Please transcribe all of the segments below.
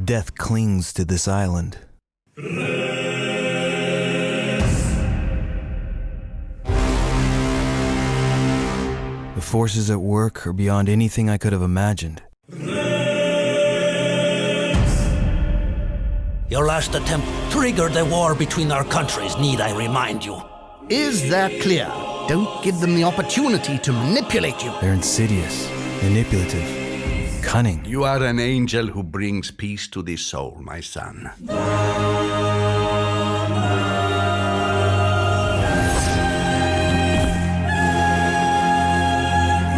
Death clings to this island. The forces at work are beyond anything I could have imagined. Your last attempt triggered a war between our countries, need I remind you? Is that clear? Don't give them the opportunity to manipulate you. They're insidious, manipulative, cunning. You are an angel who brings peace to the soul, my son.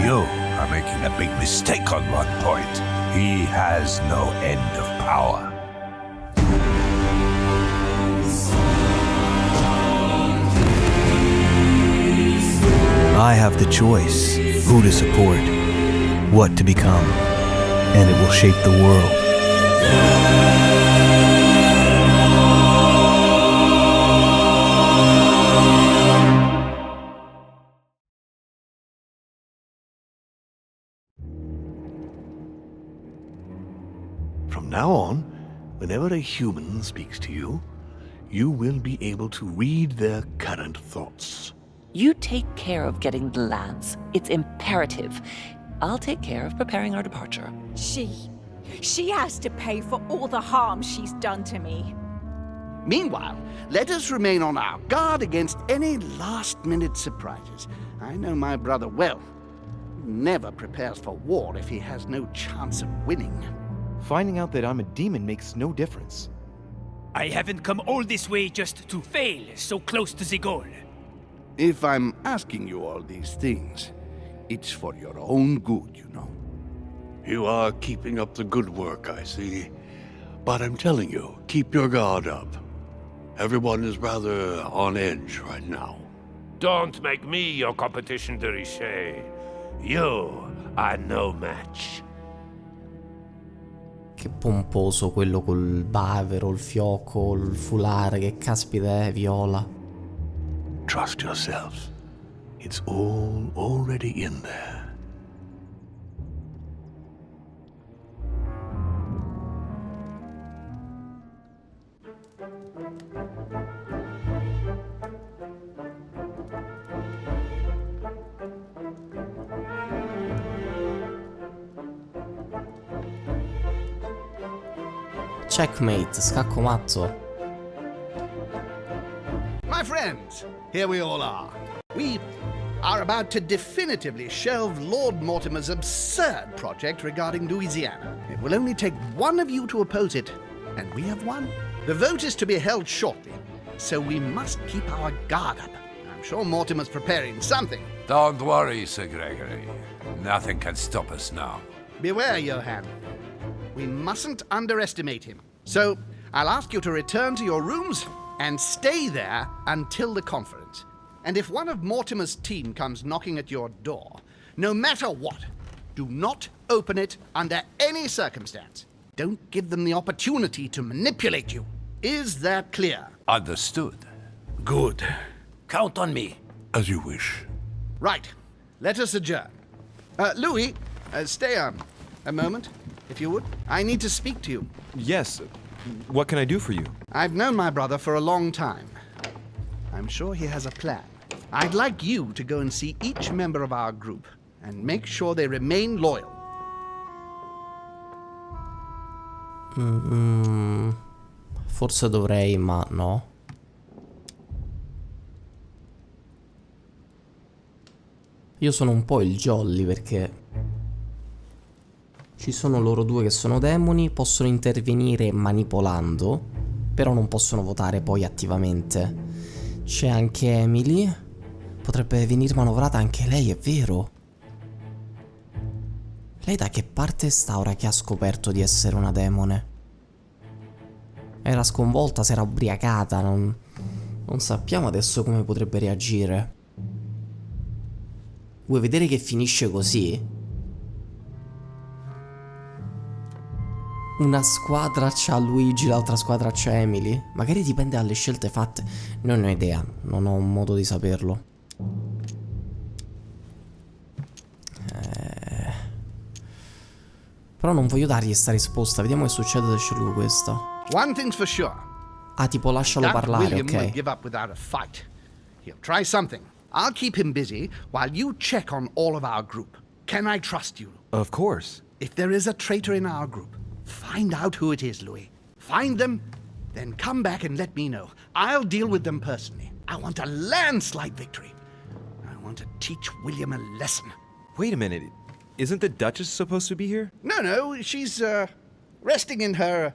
You are making a big mistake on one point. He has no end of power. I have the choice who to support, what to become, and it will shape the world. From now on, whenever a human speaks to you, you will be able to read their current thoughts. You take care of getting the lands. It's imperative. I'll take care of preparing our departure. She has to pay for all the harm she's done to me. Meanwhile, let us remain on our guard against any last-minute surprises. I know my brother well. He never prepares for war if he has no chance of winning. Finding out that I'm a demon makes no difference. I haven't come all this way just to fail so close to the goal. If I'm asking you all these things, it's for your own good, you know. You are keeping up the good work, I see. But I'm telling you, keep your guard up. Everyone is rather on edge right now. Don't make me your competition, Richet. You are no match. Che pomposo quello col bavero, il fiocco, il foulard, che caspita è, viola. Trust yourself. It's all already in there. Checkmate, scacco matto. My friends, here we all are. We are about to definitively shelve Lord Mortimer's absurd project regarding Louisiana. It will only take one of you to oppose it, and we have won. The vote is to be held shortly, so we must keep our guard up. I'm sure Mortimer's preparing something. Don't worry, Sir Gregory. Nothing can stop us now. Beware, Johann. We mustn't underestimate him. So, I'll ask you to return to your rooms and stay there until the conference. And if one of Mortimer's team comes knocking at your door, no matter what, do not open it under any circumstance. Don't give them the opportunity to manipulate you. Is that clear? Understood. Good. Count on me. As you wish. Right. Let us adjourn. Louis, stay a moment, if you would. I need to speak to you. Yes. What can I do for you? I've known my brother for a long time. I'm sure he has a plan. I'd like you to go and see each member of our group and make sure they remain loyal. Forse dovrei, ma no. Io sono un po' il jolly perché ci sono loro due che sono demoni, possono intervenire manipolando, però non possono votare poi attivamente. C'è anche Emily, potrebbe venire manovrata anche lei, è vero. Lei da che parte sta ora che ha scoperto di essere una demone? Era sconvolta, si era ubriacata, non sappiamo adesso come potrebbe reagire. Vuoi vedere che finisce così? Una squadra c'ha Luigi, l'altra squadra c'ha Emily. Magari dipende dalle scelte fatte. Non ho idea, non ho un modo di saperlo. Però non voglio dargli sta risposta. Vediamo che succede se scelgo questa. One thing's for sure. Ah, tipo lascialo That parlare, William will ok. give up without a fight. He'll try something. I'll keep him busy while you check on all of our group. Can I trust you? Of course. If there is a traitor in our group, find out who it is, Louis. Find them, then come back and let me know. I'll deal with them personally. I want a landslide victory. I want to teach William a lesson. Wait a minute. Isn't the Duchess supposed to be here? No, she's resting in her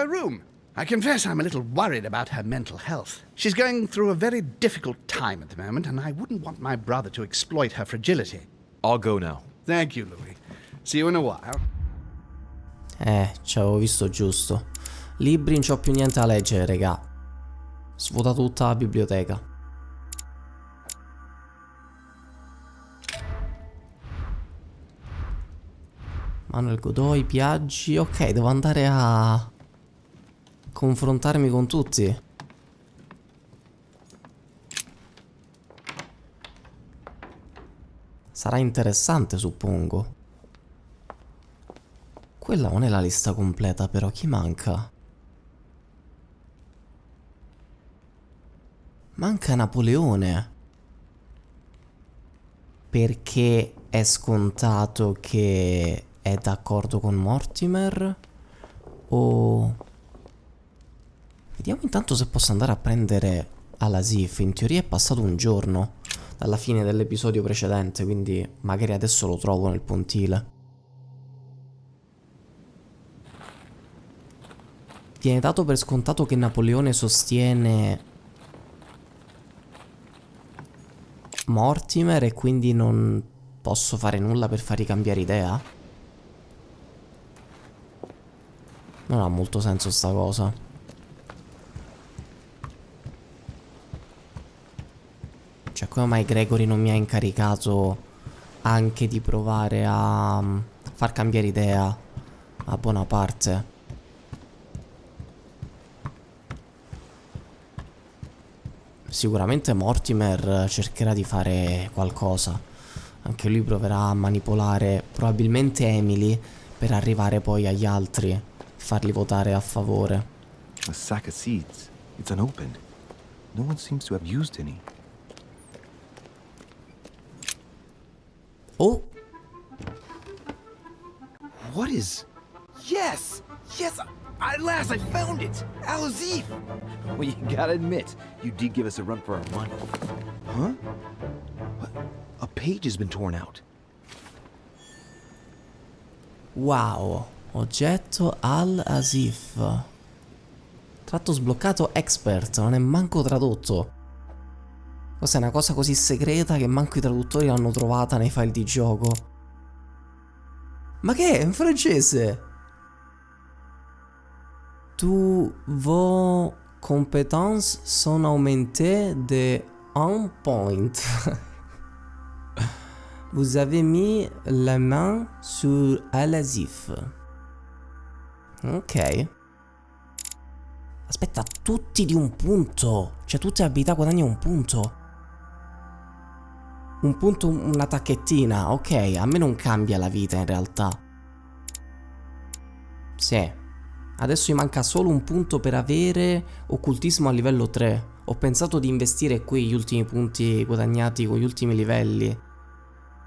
room. I confess I'm a little worried about her mental health. She's going through a very difficult time at the moment, and I wouldn't want my brother to exploit her fragility. I'll go now. Thank you, Louis. See you in a while. Ci avevo visto giusto. Libri non c'ho più niente da leggere, regà. Svuota tutta la biblioteca. Manuel Godoy, Piaggi. Ok, devo andare a confrontarmi con tutti. Sarà interessante, suppongo. Quella non è la lista completa, però chi manca? Manca Napoleone. Perché è scontato che è d'accordo con Mortimer? O... Vediamo intanto se posso andare a prendere Alasif. In teoria è passato un giorno dalla fine dell'episodio precedente, quindi magari adesso lo trovo nel pontile. Viene dato per scontato che Napoleone sostiene Mortimer e quindi non posso fare nulla per fargli cambiare idea? Non ha molto senso sta cosa. Cioè, come mai Gregory non mi ha incaricato anche di provare a far cambiare idea a Bonaparte? Sicuramente Mortimer cercherà di fare qualcosa. Anche lui proverà a manipolare probabilmente Emily per arrivare poi agli altri, farli votare a favore. A sack of seeds. It's unopened. No one seems to have used any. Oh! What is... Yes! Yes! At last I found it! Al-Azif! Well, you gotta admit, you did give us a run for our money. Huh? What? A page has been torn out. Wow! Oggetto Al-Azif. Tratto sbloccato expert, non è manco tradotto. Questa è una cosa così segreta che manco i traduttori l'hanno trovata nei file di gioco. Ma che è? In francese? Vos compétences sont aumentées de 1 point. Vous avez mis la main sur Al-Azif. Ok. Aspetta, tutti di un punto. Cioè, tutte le abilità guadagnano un punto. Un punto, una tacchettina. Ok, a me non cambia la vita in realtà. Sì. Adesso mi manca solo un punto per avere occultismo a livello 3. Ho pensato di investire qui gli ultimi punti guadagnati con gli ultimi livelli.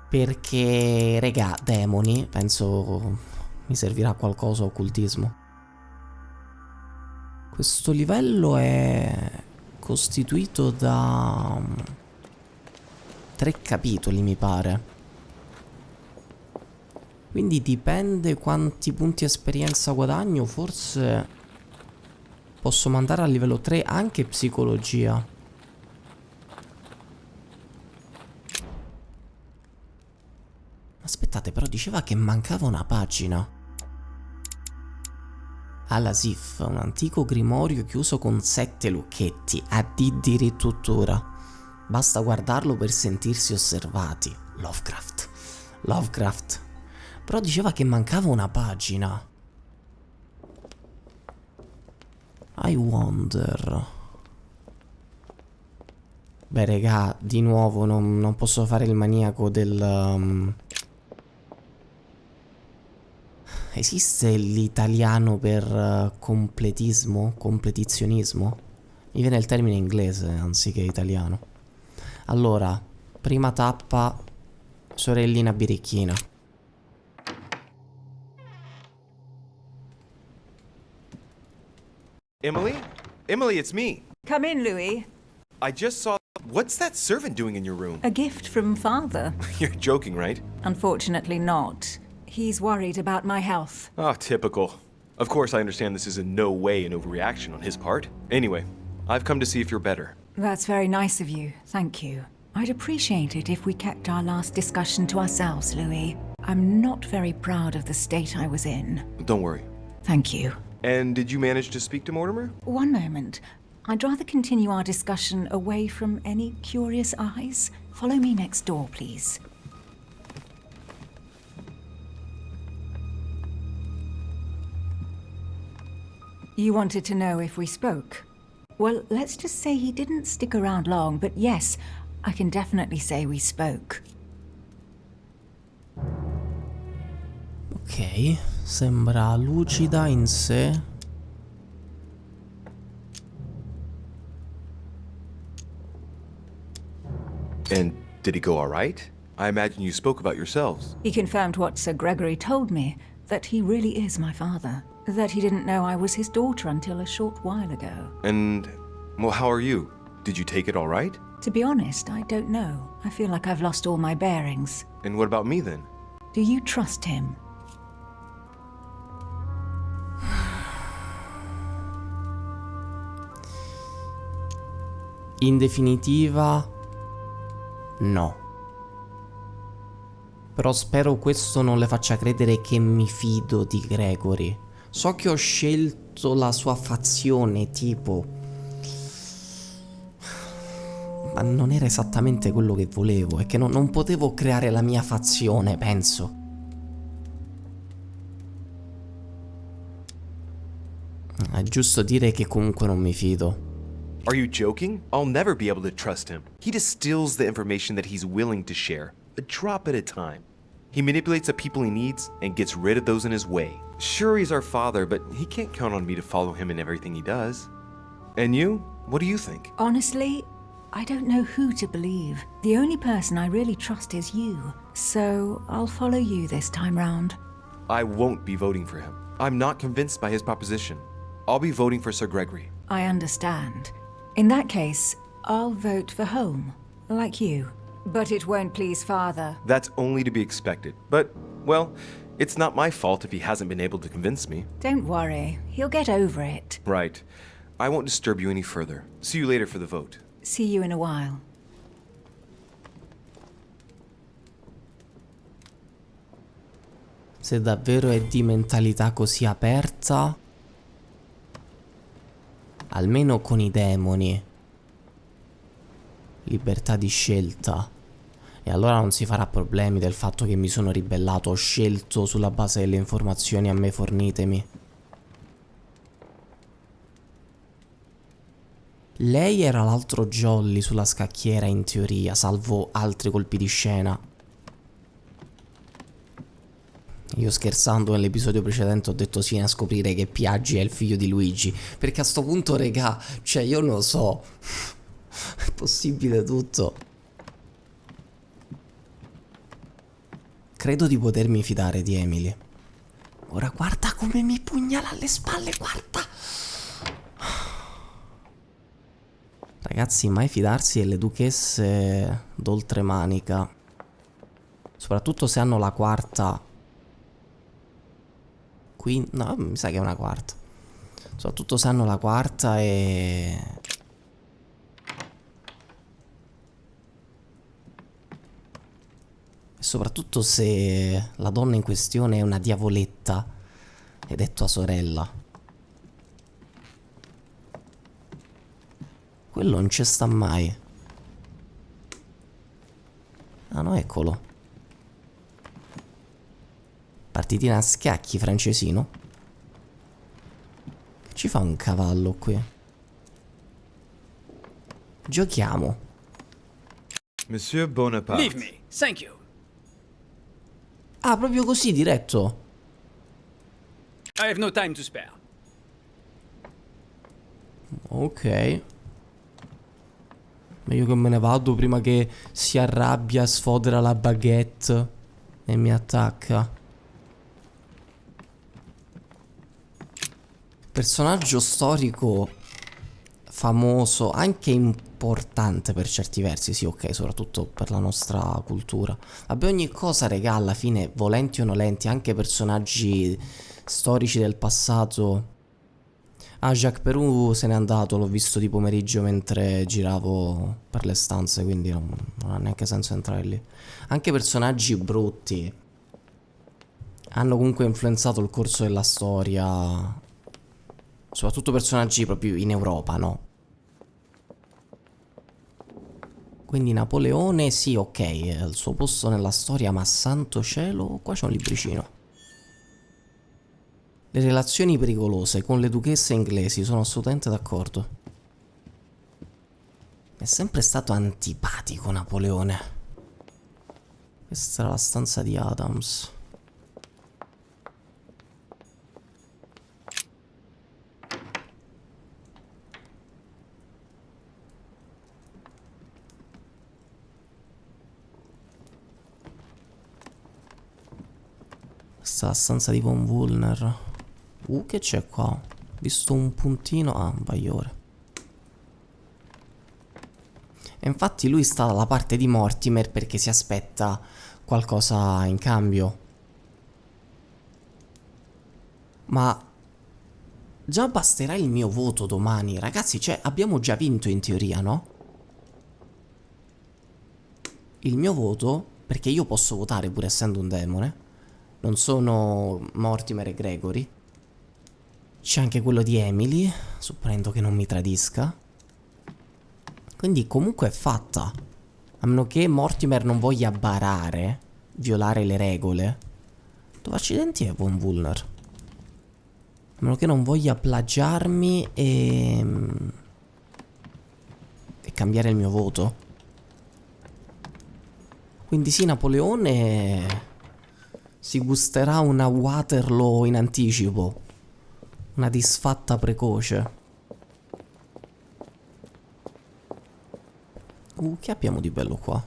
Perché, regà, demoni, penso mi servirà qualcosa occultismo. Questo livello è costituito da 3 capitoli, mi pare. Quindi dipende quanti punti esperienza guadagno. Forse posso mandare a livello 3 anche psicologia. Aspettate, però diceva che mancava una pagina. Al-Azif, un antico grimorio chiuso con 7 lucchetti. Addirittura. Basta guardarlo per sentirsi osservati. Lovecraft. Però diceva che mancava una pagina. I wonder. Beh, regà, di nuovo non posso fare il maniaco del Esiste l'italiano per completismo? Completizionismo? Mi viene il termine inglese anziché italiano. Allora, prima tappa, sorellina birichina. Emily? Emily, it's me. Come in, Louis. I just saw... What's that servant doing in your room? A gift from father. You're joking, right? Unfortunately not. He's worried about my health. Oh, typical. Of course, I understand this is in no way an overreaction on his part. Anyway, I've come to see if you're better. That's very nice of you. Thank you. I'd appreciate it if we kept our last discussion to ourselves, Louis. I'm not very proud of the state I was in. Don't worry. Thank you. And did you manage to speak to Mortimer? One moment. I'd rather continue our discussion away from any curious eyes. Follow me next door, please. You wanted to know if we spoke? Well, let's just say he didn't stick around long, but yes, I can definitely say we spoke. Ok, sembra lucida in sé. And did he go all right? I imagine you spoke about yourselves. He confirmed what Sir Gregory told me, that he really is my father. That he didn't know I was his daughter until a short while ago. And, well, how are you? Did you take it all right? To be honest, I don't know. I feel like I've lost all my bearings. And what about me then? Do you trust him? In definitiva, no. Però spero questo non le faccia credere che mi fido di Gregory. So che ho scelto la sua fazione, tipo, ma non era esattamente quello che volevo. È che non potevo creare la mia fazione, penso. È giusto dire che comunque non mi fido. Are you joking? I'll never be able to trust him. He distills the information that he's willing to share, a drop at a time. He manipulates the people he needs and gets rid of those in his way. Sure, he's our father, but he can't count on me to follow him in everything he does. And you? What do you think? Honestly, I don't know who to believe. The only person I really trust is you. So I'll follow you this time round. I won't be voting for him. I'm not convinced by his proposition. I'll be voting for Sir Gregory. I understand. In that case, I'll vote for home, like you. But it won't please father. That's only to be expected. But, well, it's not my fault if he hasn't been able to convince me. Don't worry, he'll get over it. Right. I won't disturb you any further. See you later for the vote. See you in a while. Se davvero è di mentalità così aperta, almeno con i demoni, libertà di scelta, e allora non si farà problemi del fatto che mi sono ribellato, ho scelto sulla base delle informazioni a me fornitemi. Lei era l'altro jolly sulla scacchiera in teoria, salvo altri colpi di scena. Io scherzando nell'episodio precedente ho detto sì a scoprire che Piaggi è il figlio di Luigi, perché a sto punto regà, cioè io non lo so, è possibile tutto. Credo di potermi fidare di Emily. Ora guarda come mi pugnala alle spalle, guarda. Ragazzi, mai fidarsi delle duchesse d'oltremanica, soprattutto se hanno la quarta. Qui, no, mi sa che è una quarta. Soprattutto se hanno la quarta e soprattutto se la donna in questione è una diavoletta ed è tua sorella. Quello non ci sta mai. Ah no, eccolo. Partitina a scacchi, francesino. Che ci fa un cavallo qui? Giochiamo. Monsieur Bonaparte. Leave me. Thank you. Ah, proprio così, diretto. I have no time to spare. Ok. Meglio che me ne vado prima che si arrabbia, sfodera la baguette e mi attacca. Personaggio storico famoso, anche importante per certi versi, sì, ok, soprattutto per la nostra cultura. Vabbè, ogni cosa, regà, alla fine, volenti o nolenti, anche personaggi storici del passato. Ah, Jacques Perù se n'è andato, l'ho visto di pomeriggio mentre giravo per le stanze, quindi non ha neanche senso entrare lì. Anche personaggi brutti hanno comunque influenzato il corso della storia, soprattutto personaggi proprio in Europa, no? Quindi Napoleone, sì, ok, è il suo posto nella storia, ma santo cielo, qua c'è un libricino. Le relazioni pericolose con le duchesse inglesi, sono assolutamente d'accordo. È sempre stato antipatico Napoleone. Questa era la stanza di Adams. Questa è la stanza di Von Wulner. Che c'è qua? Visto un puntino. Ah, un bagliore. E infatti lui sta dalla parte di Mortimer perché si aspetta qualcosa in cambio. Ma già basterà il mio voto domani, ragazzi, cioè abbiamo già vinto in teoria, no? Il mio voto, perché io posso votare pur essendo un demone, non sono Mortimer e Gregory. C'è anche quello di Emily, supponendo che non mi tradisca. Quindi comunque è fatta. A meno che Mortimer non voglia barare, violare le regole. Dove accidenti è Von Wulner? A meno che non voglia plagiarmi e cambiare il mio voto. Quindi sì, Napoleone si gusterà una Waterloo in anticipo. Una disfatta precoce. Che abbiamo di bello qua?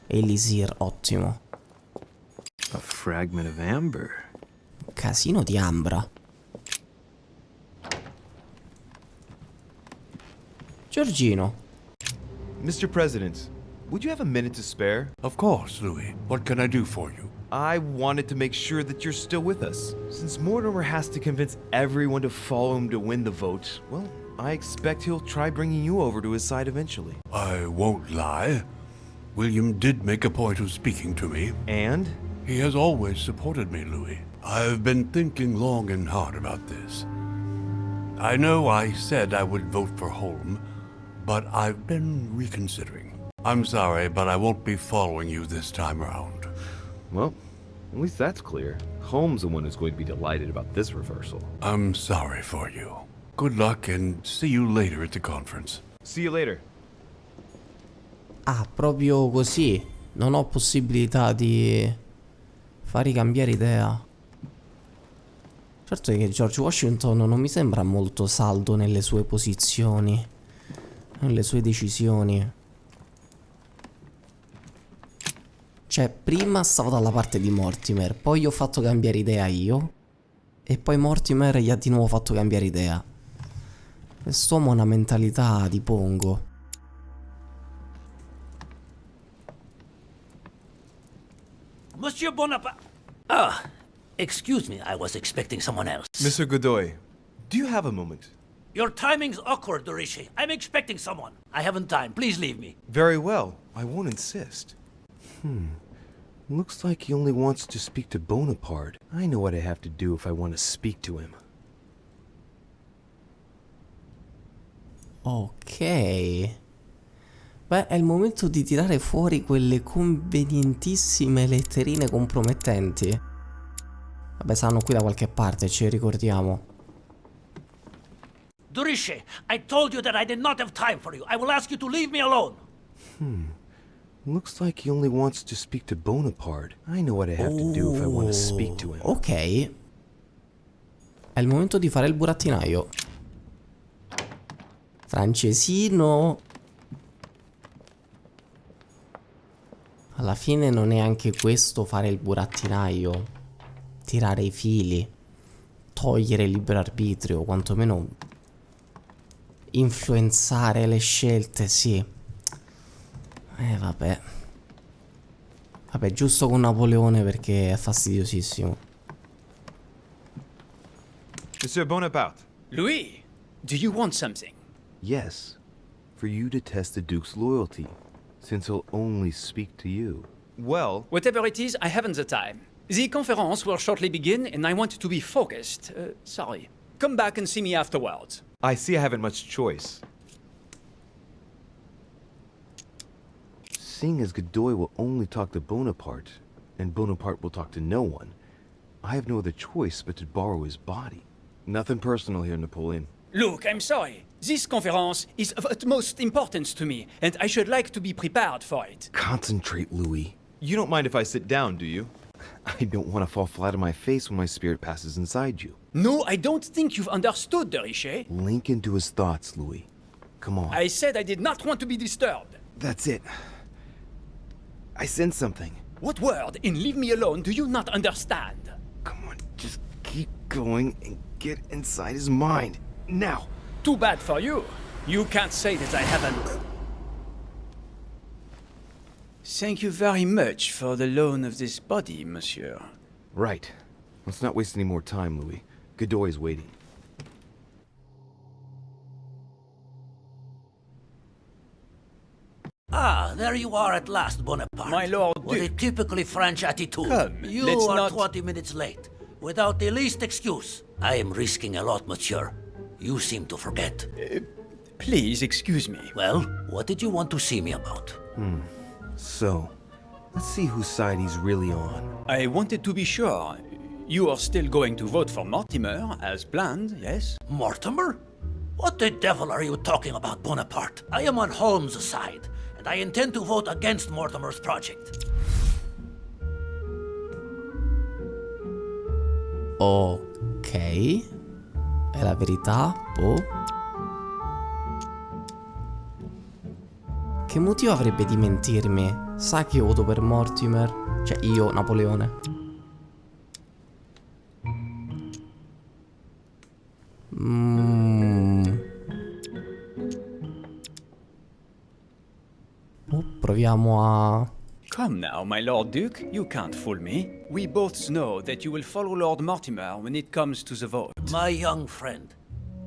Elisir, ottimo. A fragment of amber. Casino di ambra. Giorgino. Mr. President, would you have a minute to spare? Of course, Louis. What can I do for you? I wanted to make sure that you're still with us. Since Mortimer has to convince everyone to follow him to win the vote, well, I expect he'll try bringing you over to his side eventually. I won't lie. William did make a point of speaking to me. And? He has always supported me, Louis. I've been thinking long and hard about this. I know I said I would vote for Holm, but I've been reconsidering. I'm sorry, but I won't be following you this time around. Well, at least that's clear. Holmes the one who's going to be delighted about this reversal. I'm sorry for you. Good luck and see you later at the conference. See you later. Ah, proprio così. Non ho possibilità di far cambiare idea. Certo è che George Washington non mi sembra molto saldo nelle sue posizioni, nelle sue decisioni. Cioè, prima stavo dalla parte di Mortimer, poi gli ho fatto cambiare idea io, e poi Mortimer gli ha di nuovo fatto cambiare idea. Quest'uomo ha una mentalità di pongo. Monsieur Bonaparte. Ah, excuse me, I was expecting someone else. Mr. Godoy, do you have a moment? Your timing's awkward, Dorishi. I'm expecting someone. I haven't time. Please leave me. Very well. I won't insist. Looks like he only wants to speak to Bonaparte. I know what I have to do if I want to speak to him. Ok. Beh, è il momento di tirare fuori quelle convenientissime letterine compromettenti. Vabbè, saranno qui da qualche parte, ci ricordiamo. Dorishi, I told you that I did not have time for you. I will ask you to leave me alone. Looks like he only wants to speak to Bonaparte. I know what I have to do if I want to speak to him. Ok. È il momento di fare il burattinaio. Francesino. Alla fine non è anche questo fare il burattinaio. Tirare i fili. Togliere il libero arbitrio, quantomeno influenzare le scelte, sì. Vabbè. Vabbè, giusto con Napoleone perché è fastidiosissimo. Monsieur Bonaparte. Louis, do you want something? Yes, for you to test the Duke's loyalty, since he'll only speak to you. Well, Whatever it is, I haven't the time. The conference will shortly begin, and I want to be focused. Sorry. Come back and see me afterwards. I see I haven't much choice. Seeing as Godoy will only talk to Bonaparte, and Bonaparte will talk to no one, I have no other choice but to borrow his body. Nothing personal here, Napoleon. Look, I'm sorry. This conference is of utmost importance to me, and I should like to be prepared for it. Concentrate, Louis. You don't mind if I sit down, do you? I don't want to fall flat on my face when my spirit passes inside you. No, I don't think you've understood, de Richet. Link into his thoughts, Louis. Come on. I said I did not want to be disturbed. That's it. I sense something. What word in leave me alone do you not understand? Come on, just keep going and get inside his mind. Now. Too bad for you. You can't say that I haven't... Thank you very much for the loan of this body, monsieur. Right. Let's not waste any more time, Louis. Godoy is waiting. Ah, there you are at last, Bonaparte. My lord What a Duke. typically French attitude. Come, you let's are not- 20 minutes late, without the least excuse. I am risking a lot, monsieur. You seem to forget. Please excuse me. Well, what did you want to see me about? So, let's see whose side he's really on. I wanted to be sure. You are still going to vote for Mortimer, as planned, yes? Mortimer? What the devil are you talking about, Bonaparte? I am on Holmes' side, and I intend to vote against Mortimer's project. Ok. È la verità? Boh. Che motivo avrebbe di mentirmi? Sa che io voto per Mortimer? Cioè io, Napoleone. Proviamo a... Come now, my Lord Duke, you can't fool me. We both know that you will follow Lord Mortimer when it comes to the vote. My young friend,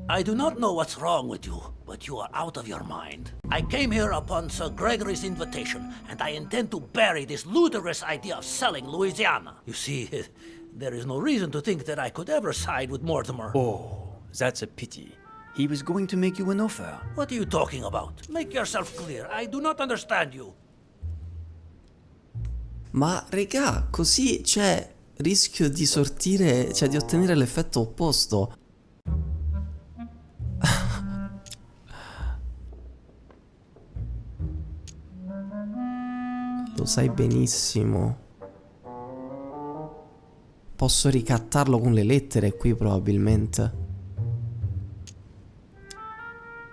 I do not know what's wrong with you, but you are out of your mind. I came here upon Sir Gregory's invitation, and I intend to bury this ludicrous idea of selling Louisiana. You see, there is no reason to think that I could ever side with Mortimer. Oh, that's a pity. He was going to make you an offer. What are you talking about? Make yourself clear. I do not understand you. Ma regà, così c'è rischio di sortire, cioè di ottenere l'effetto opposto. Lo sai benissimo. Posso ricattarlo con le lettere qui probabilmente.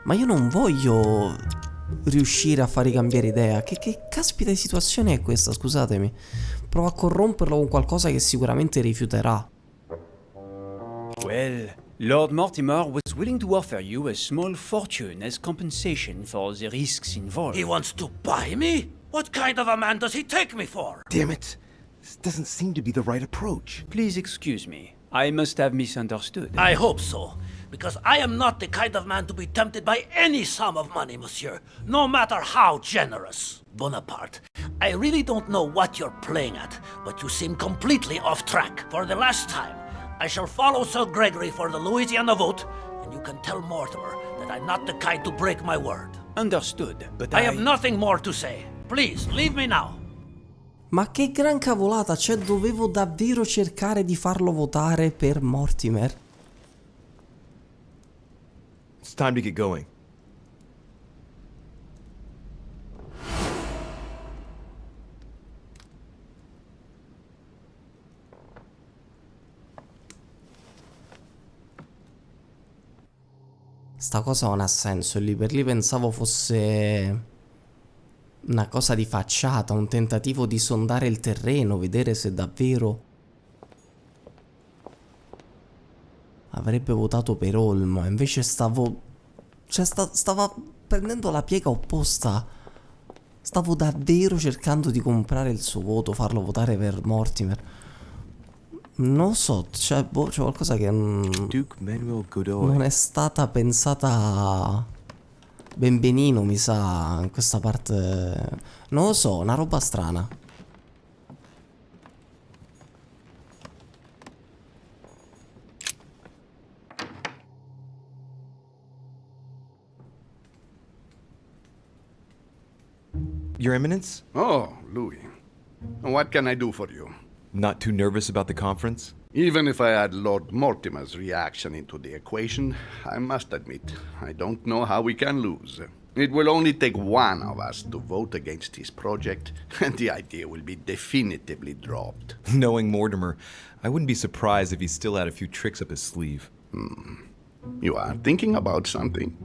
Ma io non voglio riuscire a fargli cambiare idea. Che caspita di situazione è questa, scusatemi. Provo a corromperlo con qualcosa che sicuramente rifiuterà. Well, Lord Mortimer was willing to offer you a small fortune as compensation for the risks involved. He wants to buy me? What kind of a man does he take me for? Damn it! This doesn't seem to be the right approach. Please excuse me. I must have misunderstood. I hope so, because I am not the kind of man to be tempted by any sum of money, monsieur, no matter how generous. Bonaparte, I really don't know what you're playing at, but you seem completely off track. For the last time, I shall follow Sir Gregory for the Louisiana vote, and you can tell Mortimer that I'm not the kind to break my word. Understood, but I have nothing more to say. Please, leave me now. Ma che gran cavolata, cioè dovevo davvero cercare di farlo votare per Mortimer? It's time to get going. sta cosa non ha senso. E lì per lì pensavo fosse una cosa di facciata, un tentativo di sondare il terreno, vedere se davvero avrebbe votato per Holm. Invece stavo... cioè stava prendendo la piega opposta. Stavo davvero cercando di comprare il suo voto, farlo votare per Mortimer. Non lo so, cioè, boh, c'è qualcosa che Duke Manuel Godoy. non è stata pensata benvenino, mi sa, in questa parte. Non lo so, una roba strana. Your Eminence? Oh, Louis. What can I do for you? Not too nervous about the conference? Even if I add Lord Mortimer's reaction into the equation, I must admit, I don't know how we can lose. It will only take one of us to vote against his project, and the idea will be definitively dropped. Knowing Mortimer, I wouldn't be surprised if he still had a few tricks up his sleeve. You are thinking about something?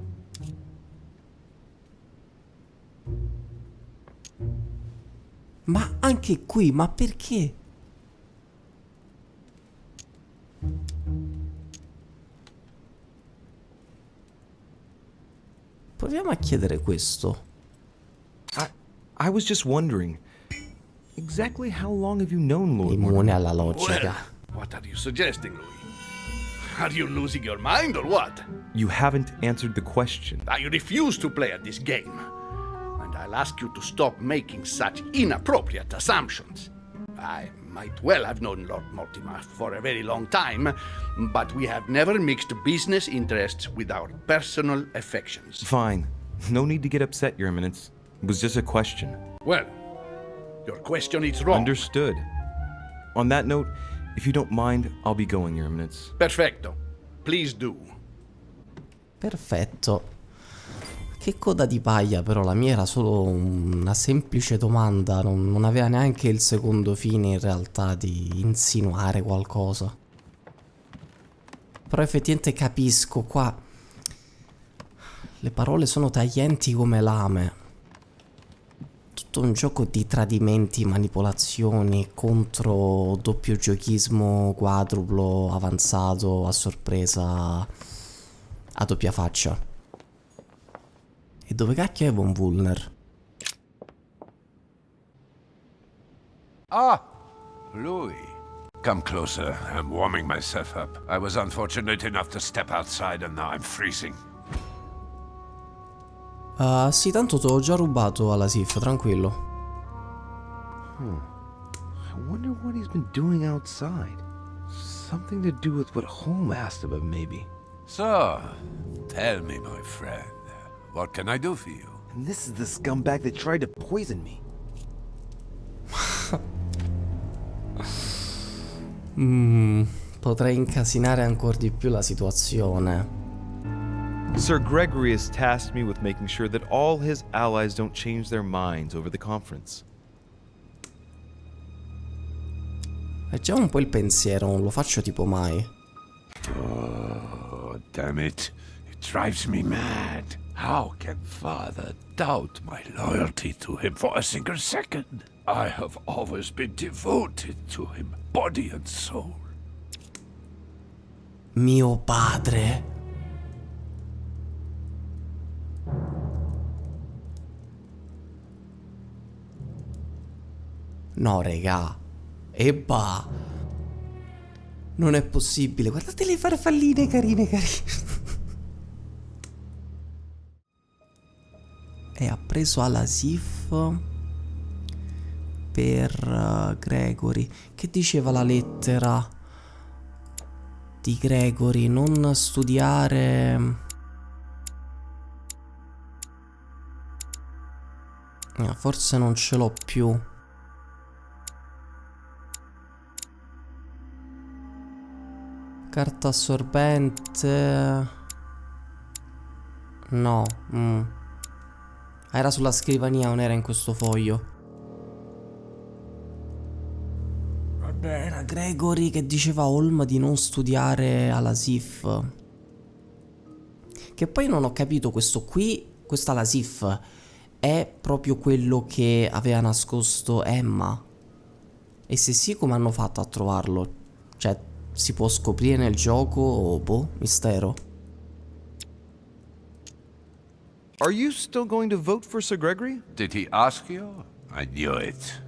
Ma anche qui, ma perché? Proviamo a chiedere questo. I was just wondering, exactly how long have you known Lord Immune Mortimer? alla logica. Well, what are you suggesting, Louis? Are you losing your mind or what? You haven't answered the question. I refuse to play at this game. And I'll ask you to stop making such inappropriate assumptions. I might well have known Lord Mortimer for a very long time, but we have never mixed business interests with our personal affections. Fine. No need to get upset, Your Eminence. It was just a question. Well, your question is wrong. Understood. On that note, if you don't mind, I'll be going, Your Eminence. Perfetto. Please do. Perfetto. Che coda di paglia, però la mia era solo una semplice domanda, non aveva neanche il secondo fine in realtà di insinuare qualcosa. Però effettivamente capisco qua. Le parole sono taglienti come lame. Tutto un gioco di tradimenti, manipolazioni contro doppio giochismo quadruplo avanzato a sorpresa a doppia faccia. E dove cacchio è Von Vulner? Ah, Louis. Come closer. I'm warming myself up. I was unfortunate enough to step outside and now I'm freezing. Sì, tanto t'ho già rubato alla SIF, tranquillo. I wonder what he's been doing outside. Something to do with what Holm asked about, maybe. So, tell me, my friend, what can I do for you? And this is the scumbag that tried to poison me. Potrei incasinare ancora di più la situazione. Sir Gregory has tasked me with making sure that all his allies don't change their minds over the conference. È già un po' il pensiero, non lo faccio tipo mai. Oh, damn it. It drives me mad. How can Father doubt my loyalty to him for a single second? I have always been devoted to him, body and soul. Mio padre. No, regà. Ebba. Non è possibile. Guardate le farfalline carine. E ha preso alla SIF per Gregory. Che diceva la lettera di Gregory? Non studiare... forse non ce l'ho più. Carta assorbente. No. Era sulla scrivania, non era in questo foglio. Vabbè, era Gregory che diceva a Holm di non studiare alla SIF. Che poi non ho capito, questo qui, questa la SIF, è proprio quello che aveva nascosto Emma? E se sì, come hanno fatto a trovarlo? Cioè, si può scoprire nel gioco o boh, mistero? Are you still going to vote for Sir Gregory? Did he ask you? I knew it.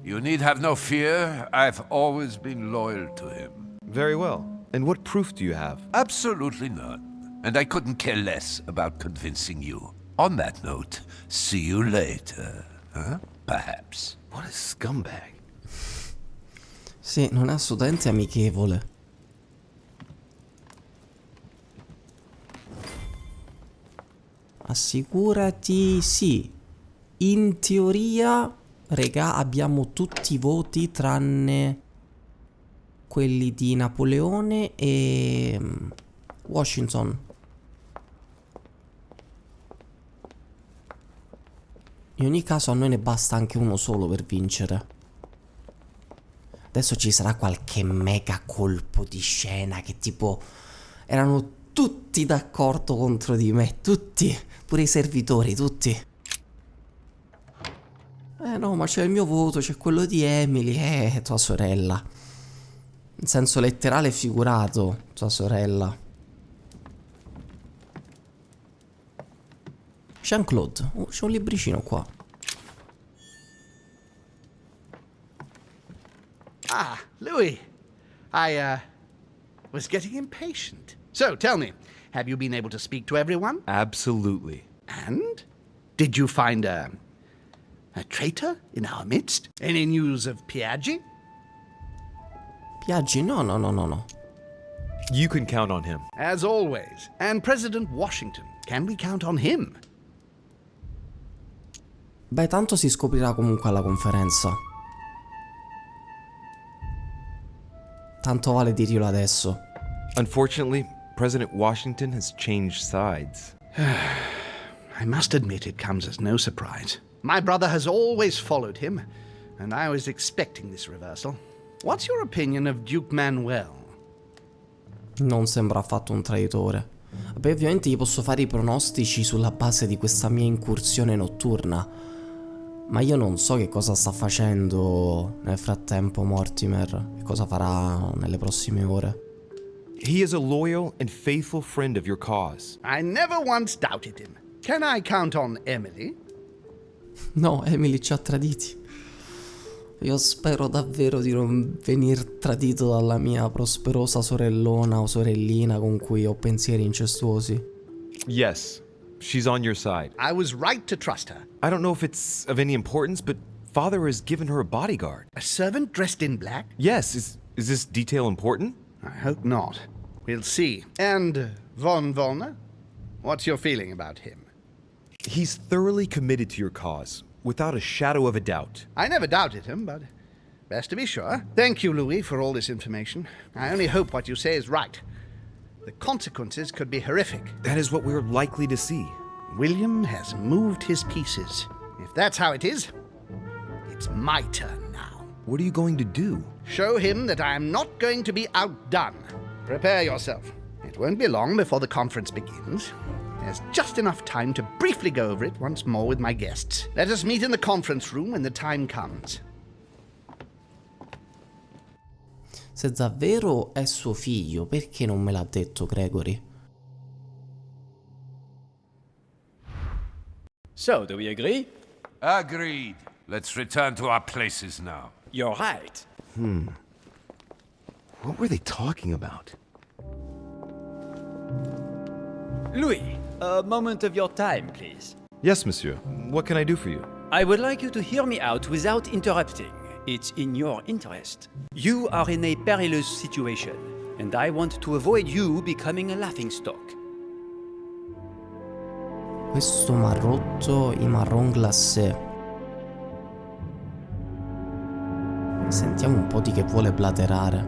You need have no fear. I've always been loyal to him. Very well. And what proof do you have? Absolutely none. And I couldn't care less about convincing you. On that note, see you later. Huh? Perhaps. What a scumbag. Sì, non è assolutamente amichevole. Assicurati, sì. In teoria, regà, abbiamo tutti i voti tranne quelli di Napoleone e Washington. In ogni caso a noi ne basta anche uno solo per vincere. Adesso ci sarà qualche mega colpo di scena che tipo erano tutti d'accordo contro di me, tutti, pure i servitori, tutti. No, ma c'è il mio voto, c'è quello di Emily, tua sorella. In senso letterale e figurato, tua sorella. Jean-Claude, c'è un libricino qua. Ah, Louis. I was getting impatient. So, tell me, have you been able to speak to everyone? Absolutely. And? Did you find a traitor in our midst? Any news of Piaggi? Piaggi? No. You can count on him. As always. And President Washington, can we count on him? Beh, tanto si scoprirà comunque alla conferenza. Tanto vale dirglielo adesso. Unfortunately, President Washington has changed sides. I must admit it comes as no surprise. My brother has always followed him, and I was expecting this reversal. What's your opinion of Duke Manuel? Non sembra affatto un traditore. Beh, ovviamente gli posso fare i pronostici sulla base di questa mia incursione notturna, ma io non so che cosa sta facendo nel frattempo Mortimer e cosa farà nelle prossime ore. He is a loyal and faithful friend of your cause. I never once doubted him. Can I count on Emily? No, Emily ci ha traditi. Io spero davvero di non venir tradito dalla mia prosperosa sorellona o sorellina con cui ho pensieri incestuosi. Yes, she's on your side. I was right to trust her. I don't know if it's of any importance, but Father has given her a bodyguard. A servant dressed in black? Yes, is this detail important? I hope not. We'll see. And Von Volner? What's your feeling about him? He's thoroughly committed to your cause, without a shadow of a doubt. I never doubted him, but best to be sure. Thank you, Louis, for all this information. I only hope what you say is right. The consequences could be horrific. That is what we're likely to see. William has moved his pieces. If that's how it is, it's my turn now. What are you going to do? Show him that I am not going to be outdone. Prepare yourself. It won't be long before the conference begins. There's just enough time to briefly go over it once more with my guests. Let us meet in the conference room when the time comes. Se davvero è suo figlio, perché non me l'ha detto Gregory? So, do we agree? Agreed. Let's return to our places now. You're right. What were they talking about? Louis, a moment of your time, please. Yes, monsieur. What can I do for you? I would like you to hear me out without interrupting. It's in your interest. You are in a perilous situation, and I want to avoid you becoming a laughingstock. Questo m'ha rotto i marron glacé. Sentiamo un po' di che vuole blaterare.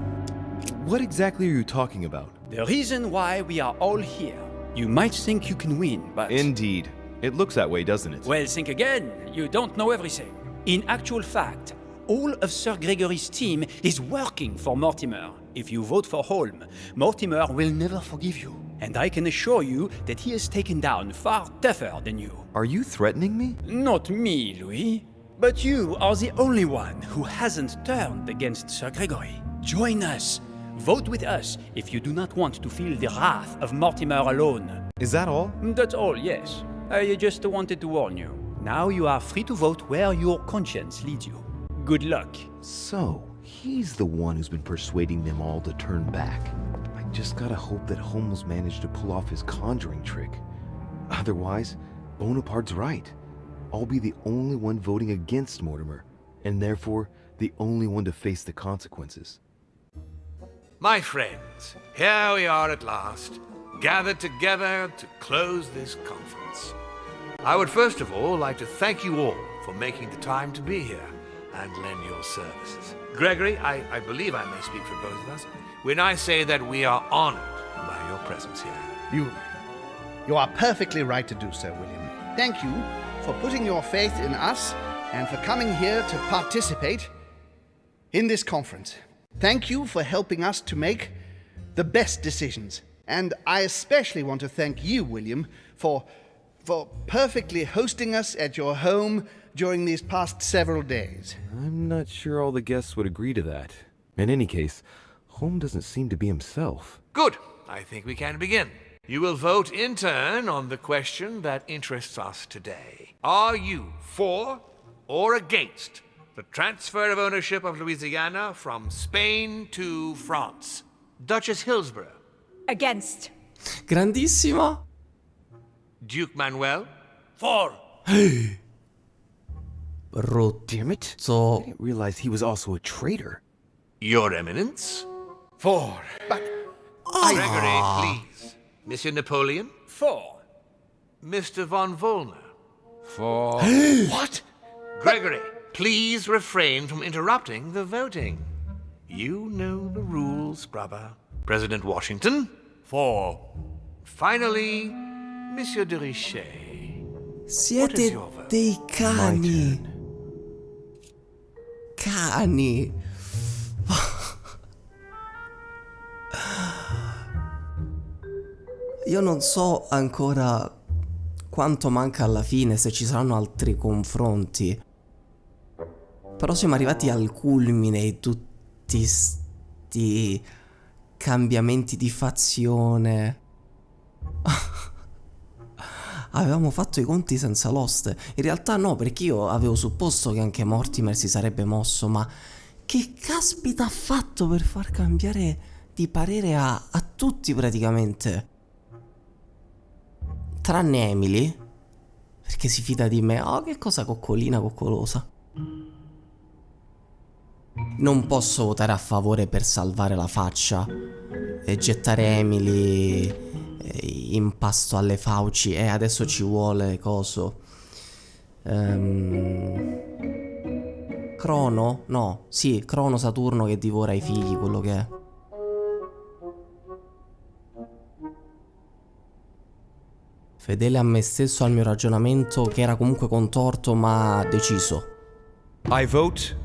What exactly are you talking about? The reason why we are all here. You might think you can win, but... Indeed. It looks that way, doesn't it? Well, think again. You don't know everything. In actual fact, all of Sir Gregory's team is working for Mortimer. If you vote for Holm, Mortimer will never forgive you. and I can assure you that he is taken down far tougher than you. Are you threatening me? Not me, Louis. But you are the only one who hasn't turned against Sir Gregory. Join us. Vote with us if you do not want to feel the wrath of Mortimer alone. Is that all? That's all, yes. I just wanted to warn you. Now you are free to vote where your conscience leads you. Good luck. So, he's the one who's been persuading them all to turn back. I just gotta hope that Holmes managed to pull off his conjuring trick. Otherwise, Bonaparte's right. I'll be the only one voting against Mortimer, and therefore the only one to face the consequences. My friends, here we are at last, gathered together to close this conference. I would first of all like to thank you all for making the time to be here and lend your services. Gregory, I believe I may speak for both of us when I say that we are honored by your presence here. You are perfectly right to do so, William. Thank you for putting your faith in us and for coming here to participate in this conference. Thank you for helping us to make the best decisions. And I especially want to thank you, William, for perfectly hosting us at your home during these past several days. I'm not sure all the guests would agree to that. In any case, Holmes doesn't seem to be himself. Good. I think we can begin. You will vote in turn on the question that interests us today. Are you for or against the transfer of ownership of Louisiana from Spain to France? Duchess Hillsborough. Against. Grandissima. Duke Manuel. For. Brutto. Damn it. I didn't realize he was also a traitor. Your Eminence. For. But. Gregory, please. Monsieur Napoleon. For. Mr. von Volner. For. What? Gregory, please refrain from interrupting the voting. You know the rules, brother. President Washington. For. Finally, Monsieur de Richet. Siete dei cani. Cani. Io non so ancora quanto manca alla fine, se ci saranno altri confronti. Però siamo arrivati al culmine di tutti sti cambiamenti di fazione. Avevamo fatto i conti senza l'oste. In realtà no, perché io avevo supposto che anche Mortimer si sarebbe mosso, ma che caspita ha fatto per far cambiare di parere a tutti praticamente? Tranne Emily, perché si fida di me. Oh, che cosa coccolina coccolosa. Non posso votare a favore per salvare la faccia e gettare Emily in pasto alle fauci. E adesso ci vuole coso. Crono? No, sì, Crono Saturno che divora i figli, quello che è. Fedele a me stesso, al mio ragionamento, che era comunque contorto ma deciso. I vote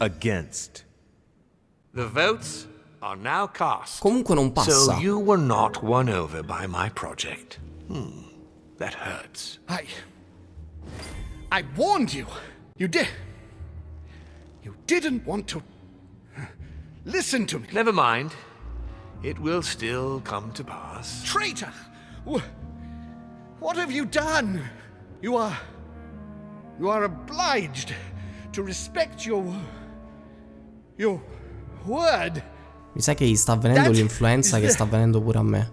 against. The votes are now cast. Comunque non passa. So you were not won over by my project. That hurts. I warned you. You didn't want to listen to me. Never mind. It will still come to pass. Traitor! What have you done? You are obliged to respect your word. Mi sa che gli sta avvenendo l'influenza che sta avvenendo pure a me.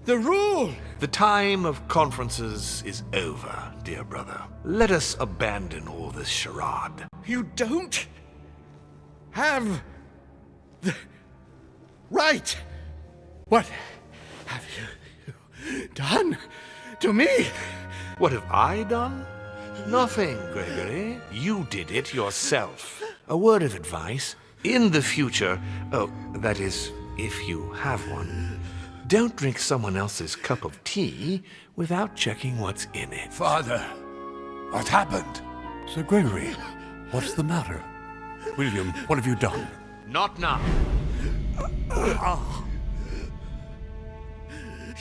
The rule. The time of conferences is over, dear brother. Let us abandon all this charade. You don't have the right. What have you done to me? What have I done? Nothing, Gregory. You did it yourself. A word of advice. In the future, that is, if you have one, don't drink someone else's cup of tea without checking what's in it. Father, what happened? Sir Gregory, what's the matter? William, what have you done? Not now.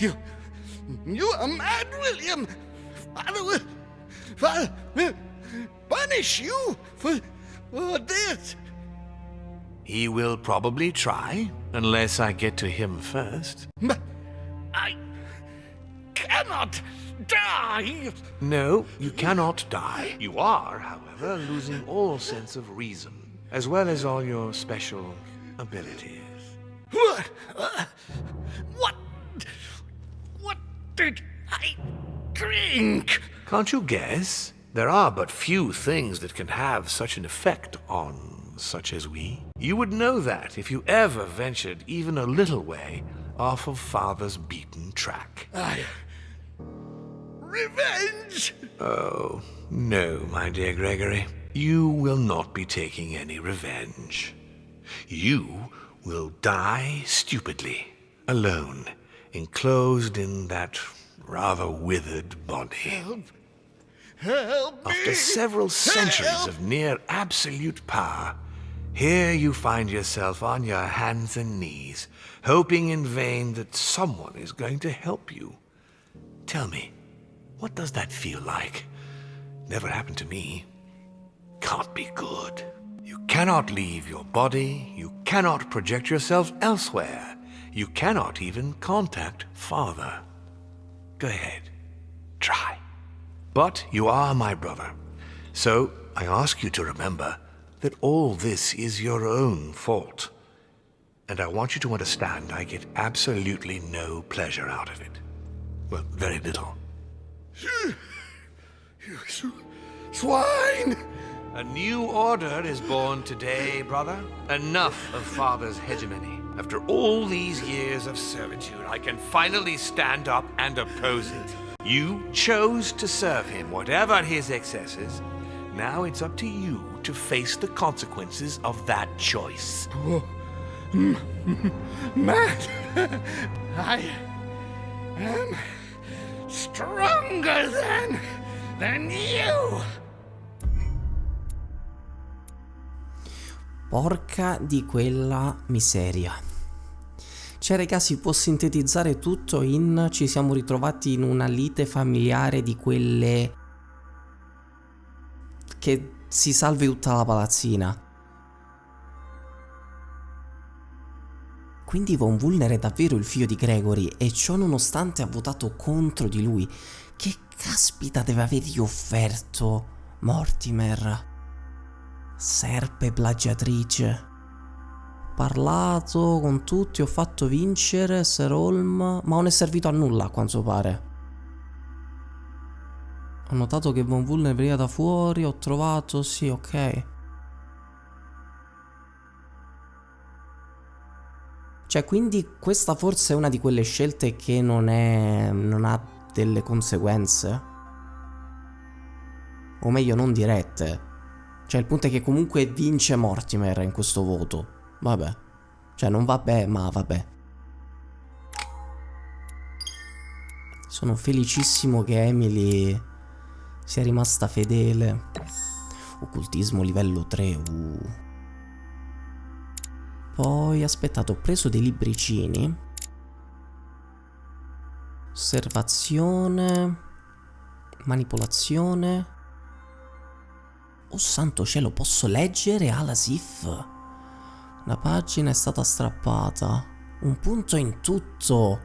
You are mad, William. Father will punish you for this. He will probably try, unless I get to him first. But I cannot die. No, you cannot die. You are, however, losing all sense of reason, as well as all your special abilities. What did I drink? Can't you guess? There are but few things that can have such an effect on such as we. You would know that if you ever ventured even a little way off of Father's beaten track. Revenge! Oh, no, my dear Gregory. You will not be taking any revenge. You will die stupidly, alone, enclosed in that rather withered body. Help me! After several centuries of near absolute power, here you find yourself on your hands and knees, hoping in vain that someone is going to help you. Tell me, what does that feel like? Never happened to me. Can't be good. You cannot leave your body, you cannot project yourself elsewhere, you cannot even contact Father. Go ahead, try. But you are my brother, so I ask you to remember that all this is your own fault. And I want you to understand I get absolutely no pleasure out of it. Well, very little. You swine! A new order is born today, brother. Enough of Father's hegemony. After all these years of servitude, I can finally stand up and oppose it. You chose to serve him, whatever his excesses. Now it's up to you to face the consequences of that choice. Matt, I am stronger than you. Porca di quella miseria. Cioè, raga, si può sintetizzare tutto in ci siamo ritrovati in una lite familiare di quelle che si salvi tutta la palazzina. Quindi Von Vulner è davvero il figlio di Gregory e ciò nonostante ha votato contro di lui. Che caspita deve avergli offerto Mortimer? Serpe plagiatrice. Parlato con tutti, ho fatto vincere Sir Holm, ma non è servito a nulla a quanto pare. Ho notato che Von Vulner veniva da fuori, ho trovato, sì, ok. Cioè, quindi questa forse è una di quelle scelte che non ha delle conseguenze. O meglio, non dirette. Cioè, il punto è che comunque vince Mortimer in questo voto. Vabbè. Cioè, non vabbè, ma vabbè. Sono felicissimo che Emily sia rimasta fedele. Occultismo livello 3. Poi, aspettate, ho preso dei libricini. Osservazione. Manipolazione. Oh santo cielo, posso leggere Alasif? Una pagina è stata strappata. Un punto in tutto.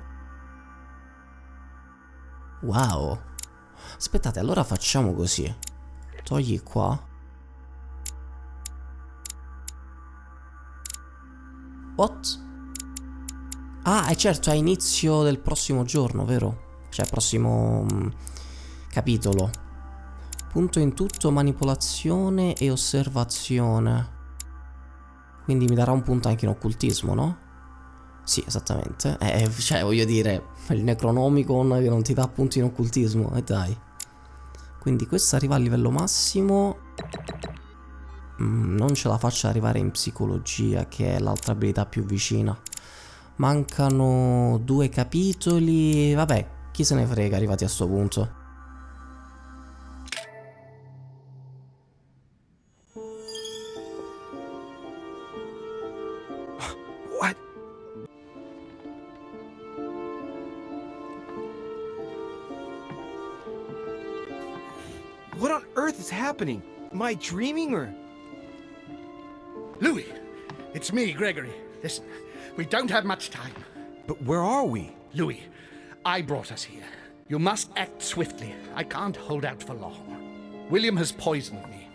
Wow. Aspettate, allora facciamo così. Togli qua. What? Ah, è certo, è inizio del prossimo giorno, vero? Cioè, prossimo capitolo. Punto in tutto, manipolazione e osservazione. Quindi mi darà un punto anche in occultismo, no? Sì, esattamente. Cioè, voglio dire, il Necronomicon che non ti dà punti in occultismo, dai. Quindi questo arriva a livello massimo. Non ce la faccio arrivare in psicologia, che è l'altra abilità più vicina. Mancano 2 capitoli. Vabbè, chi se ne frega arrivati a sto punto. is happening? Am I dreaming or... Louis, it's me, Gregory. Listen, we don't have much time. But where are we? Louis, I brought us here. You must act swiftly. I can't hold out for long. William has poisoned me.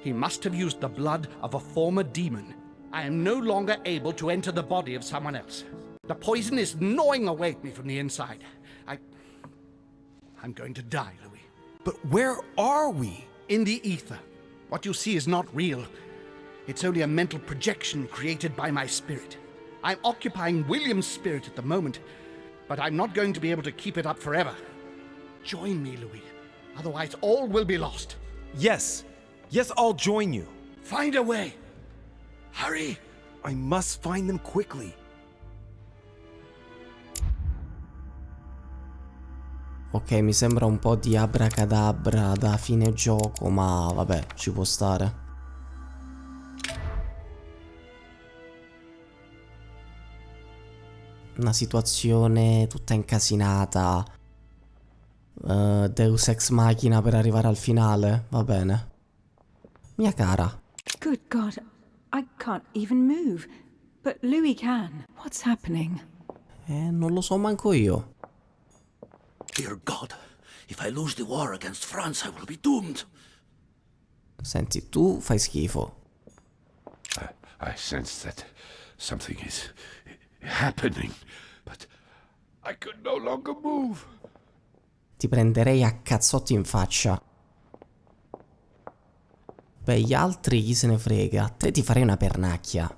He must have used the blood of a former demon. I am no longer able to enter the body of someone else. The poison is gnawing away at me from the inside. I'm going to die, Louis. But where are we? In the ether. What you see is not real. It's only a mental projection created by my spirit. I'm occupying William's spirit at the moment, but I'm not going to be able to keep it up forever. Join me, Louis. Otherwise, all will be lost. Yes. Yes, I'll join you. Find a way. Hurry. I must find them quickly. Ok, mi sembra un po' di abracadabra da fine gioco, ma vabbè, ci può stare. Una situazione tutta incasinata. Deus ex machina per arrivare al finale, va bene. Mia cara. Good God, I can't even move. But Louis can. What's happening? Non lo so manco io. Dear God, if I lose the war against France, I will be doomed. Senti, tu fai schifo. I sense that something is happening, but I could no longer move. Ti prenderei a cazzotti in faccia. Beh, gli altri chi se ne frega. A te ti farei una pernacchia.